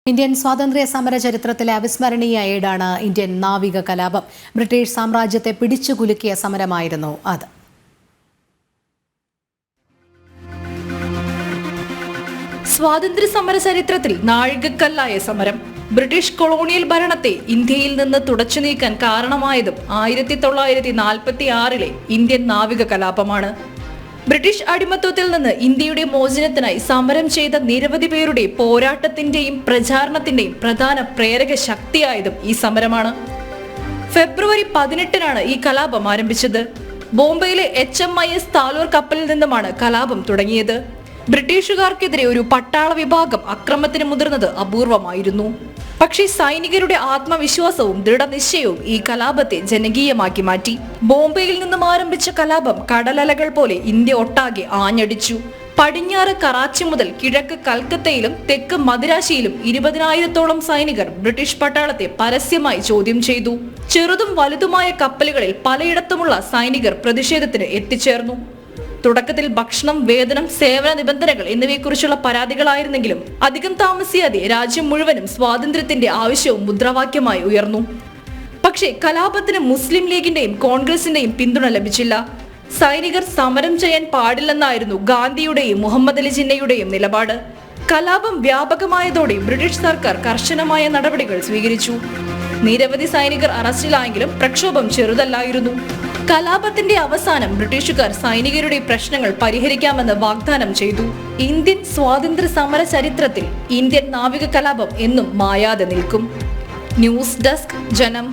Indian സ്വാതന്ത്ര്യ സമര ചരിത്രത്തിലെ അവിസ്മരണീയ ഏടാണ് ഇന്ത്യൻ നാവിക കലാപം. ബ്രിട്ടീഷ് സാമ്രാജ്യത്തെ പിടിച്ചുകുലുക്കിയ സമരമായിരുന്നു അത്. സ്വാതന്ത്ര്യ സമര ചരിത്രത്തിൽ നാഴികക്കല്ലായ സമരം. ബ്രിട്ടീഷ് കൊളോണിയൽ ഭരണത്തെ ഇന്ത്യയിൽ നിന്ന് തുടച്ചു നീക്കാൻ കാരണമായതും 1946 ഇന്ത്യൻ നാവിക കലാപമാണ്. ബ്രിട്ടീഷ് അടിമത്വത്തിൽ നിന്ന് ഇന്ത്യയുടെ മോചനത്തിനായി സമരം ചെയ്ത നിരവധി പേരുടെ പോരാട്ടത്തിന്റെയും പ്രചാരണത്തിന്റെയും പ്രധാന പ്രേരക ശക്തിയായതും ഈ സമരമാണ്. ഫെബ്രുവരി 18 ഈ കലാപം ആരംഭിച്ചത്. ബോംബെയിലെ HMIS താലോർ കപ്പലിൽ നിന്നുമാണ് കലാപം തുടങ്ങിയത്. ബ്രിട്ടീഷുകാർക്കെതിരെ ഒരു പട്ടാള വിഭാഗം അക്രമത്തിന് മുതിർന്നത് അപൂർവമായിരുന്നു. പക്ഷേ സൈനികരുടെ ആത്മവിശ്വാസവും ദൃഢനിശ്ചയവും ഈ കലാപത്തെ ജനകീയമാക്കി മാറ്റി. ബോംബെയിൽ നിന്നും ആരംഭിച്ച കലാപം കടലലകൾ പോലെ ഇന്ത്യ ഒട്ടാകെ ആഞ്ഞടിച്ചു. പടിഞ്ഞാറ് കറാച്ചി മുതൽ കിഴക്ക് കൽക്കത്തയിലും തെക്ക് മദിരാശിയിലും 20,000-ഓളം സൈനികർ ബ്രിട്ടീഷ് പട്ടാളത്തെ പരസ്യമായി ചോദ്യം ചെയ്തു. ചെറുതും വലുതുമായ കപ്പലുകളിൽ പലയിടത്തുമുള്ള സൈനികർ പ്രതിഷേധത്തിന് എത്തിച്ചേർന്നു. തുടക്കത്തിൽ ഭക്ഷണം, വേതനം, സേവന നിബന്ധനകൾ എന്നിവയെക്കുറിച്ചുള്ള പരാതികളായിരുന്നെങ്കിലും അധികം താമസിയാതെ രാജ്യം മുഴുവനും സ്വാതന്ത്ര്യത്തിന്റെ ആവശ്യവും മുദ്രാവാക്യമായി ഉയർന്നു. പക്ഷേ കലാപത്തിന് മുസ്ലിം ലീഗിന്റെയും കോൺഗ്രസിന്റെയും പിന്തുണ ലഭിച്ചില്ല. സൈനികർ സമരം ചെയ്യാൻ പാടില്ലെന്നായിരുന്നു ഗാന്ധിയുടെയും മുഹമ്മദ് അലി ജിന്നയുടെയും നിലപാട്. കലാപം വ്യാപകമായതോടെ ബ്രിട്ടീഷ് സർക്കാർ കർശനമായ നടപടികൾ സ്വീകരിച്ചു. നിരവധി സൈനികർ അറസ്റ്റിലായെങ്കിലും പ്രക്ഷോഭം ചെറുതല്ലായിരുന്നു. കലാപത്തിന്റെ അവസാനം ബ്രിട്ടീഷുകാർ സൈനികരുടെ പ്രശ്നങ്ങൾ പരിഹരിക്കാമെന്ന് വാഗ്ദാനം ചെയ്തു. ഇന്ത്യൻ സ്വാതന്ത്ര്യ സമര ചരിത്രത്തിൽ ഇന്ത്യൻ നാവിക കലാപം എന്നും മായാതെ നിൽക്കും. ന്യൂസ് ഡെസ്ക്, ജനം.